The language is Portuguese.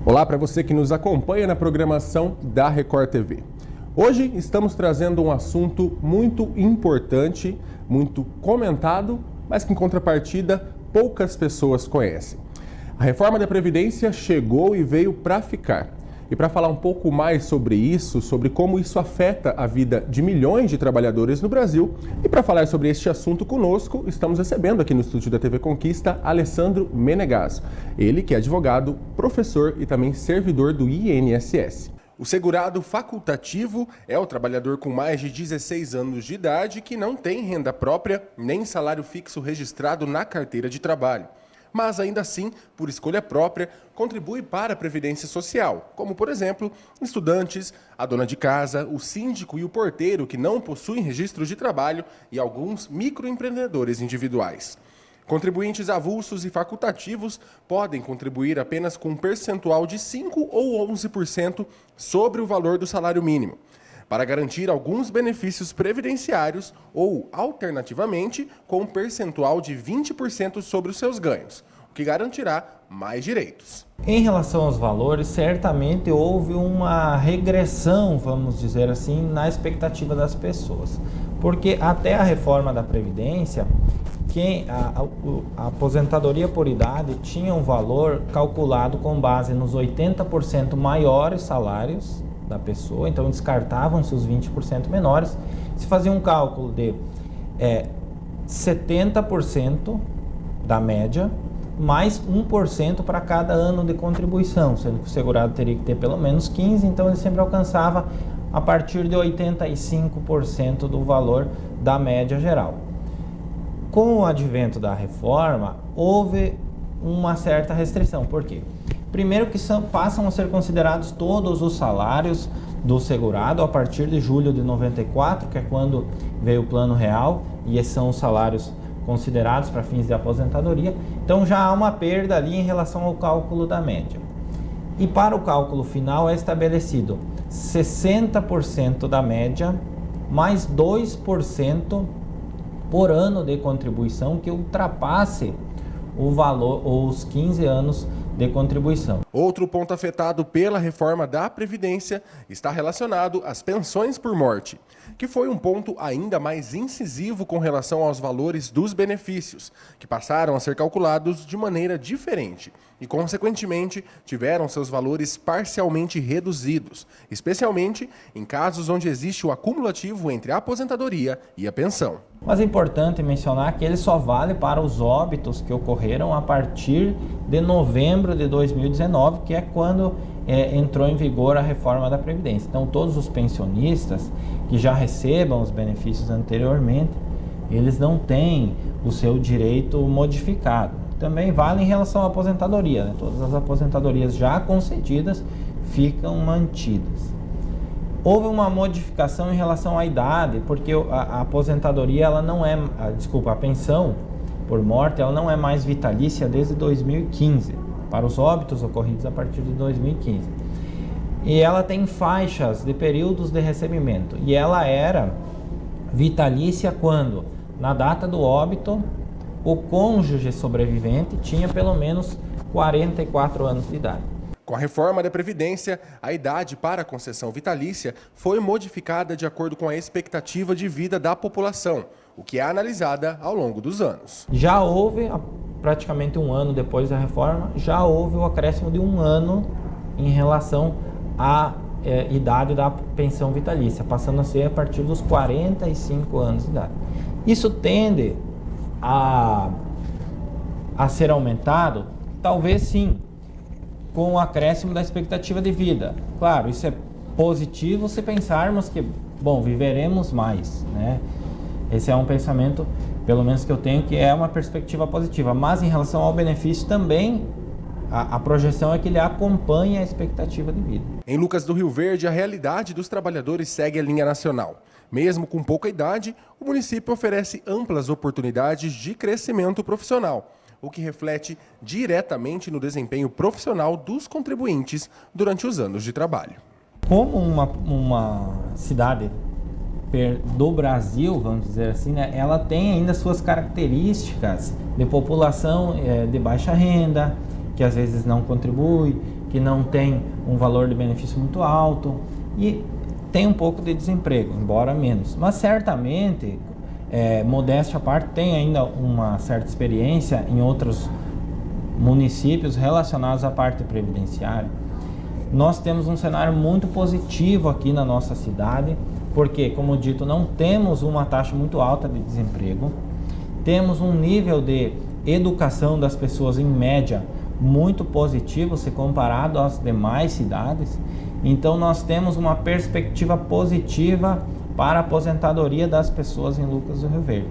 Olá para você que nos acompanha na programação da Record TV. Hoje estamos trazendo um assunto muito importante, muito comentado, mas que em contrapartida poucas pessoas conhecem. A reforma da Previdência chegou e veio para ficar. E para falar um pouco mais sobre isso, sobre como isso afeta a vida de milhões de trabalhadores no Brasil, e para falar sobre este assunto conosco, estamos recebendo aqui no estúdio da TV Conquista Alessandro Menegasso. Ele que é advogado, professor e também servidor do INSS. O segurado facultativo é o trabalhador com mais de 16 anos de idade que não tem renda própria nem salário fixo registrado na carteira de trabalho. Mas ainda assim, por escolha própria, contribui para a Previdência Social, como, por exemplo, estudantes, a dona de casa, o síndico e o porteiro que não possuem registros de trabalho e alguns microempreendedores individuais. Contribuintes avulsos e facultativos podem contribuir apenas com um percentual de 5% ou 11% sobre o valor do salário mínimo, para garantir alguns benefícios previdenciários ou, alternativamente, com um percentual de 20% sobre os seus ganhos, o que garantirá mais direitos. Em relação aos valores, certamente houve uma regressão, vamos dizer assim, na expectativa das pessoas. Porque até a reforma da Previdência, a aposentadoria por idade tinha um valor calculado com base nos 80% maiores salários da pessoa, então descartavam-se os 20% menores, se fazia um cálculo de 70% da média, mais 1% para cada ano de contribuição, sendo que o segurado teria que ter pelo menos 15%, então ele sempre alcançava a partir de 85% do valor da média geral. Com o advento da reforma, houve uma certa restrição. Por quê? Primeiro que passam a ser considerados todos os salários do segurado a partir de julho de 94, que é quando veio o Plano Real, e esses são os salários considerados para fins de aposentadoria. Então já há uma perda ali em relação ao cálculo da média. E para o cálculo final é estabelecido 60% da média mais 2% por ano de contribuição que ultrapasse o valor, os 15 anos de contribuição. Outro ponto afetado pela reforma da Previdência está relacionado às pensões por morte, que foi um ponto ainda mais incisivo com relação aos valores dos benefícios, que passaram a ser calculados de maneira diferente e, consequentemente, tiveram seus valores parcialmente reduzidos, especialmente em casos onde existe o acumulativo entre a aposentadoria e a pensão. Mas é importante mencionar que ele só vale para os óbitos que ocorreram a partir de novembro de 2019, que é quando entrou em vigor a reforma da Previdência. Então, todos os pensionistas que já recebam os benefícios anteriormente, eles não têm o seu direito modificado. Também vale em relação à aposentadoria, né? Todas as aposentadorias já concedidas ficam mantidas. Houve uma modificação em relação à idade, porque a aposentadoria, ela não é, a pensão por morte, ela não é mais vitalícia desde 2015, para os óbitos ocorridos a partir de 2015. E ela tem faixas de períodos de recebimento, e ela era vitalícia quando, na data do óbito, o cônjuge sobrevivente tinha pelo menos 44 anos de idade. Com a reforma da Previdência, a idade para a concessão vitalícia foi modificada de acordo com a expectativa de vida da população, o que é analisada ao longo dos anos. Já houve, praticamente um ano depois da reforma, já houve o acréscimo de um ano em relação à idade da pensão vitalícia, passando a ser a partir dos 45 anos de idade. Isso tende a ser aumentado? Talvez sim, com o acréscimo da expectativa de vida. Claro, isso é positivo se pensarmos que, viveremos mais, né? Esse é um pensamento, pelo menos que eu tenho, que é uma perspectiva positiva. Mas em relação ao benefício também, a projeção é que ele acompanha a expectativa de vida. Em Lucas do Rio Verde, a realidade dos trabalhadores segue a linha nacional. Mesmo com pouca idade, o município oferece amplas oportunidades de crescimento profissional, o que reflete diretamente no desempenho profissional dos contribuintes durante os anos de trabalho. Como uma cidade do Brasil, vamos dizer assim, né, ela tem ainda suas características de população de baixa renda, que às vezes não contribui, que não tem um valor de benefício muito alto e tem um pouco de desemprego, embora menos. Mas certamente, modéstia à parte, tem ainda uma certa experiência em outros municípios relacionados à parte previdenciária. Nós temos um cenário muito positivo aqui na nossa cidade, porque, como dito, não temos uma taxa muito alta de desemprego, temos um nível de educação das pessoas em média muito positivo se comparado às demais cidades. Então nós temos uma perspectiva positiva para a aposentadoria das pessoas em Lucas do Rio Verde.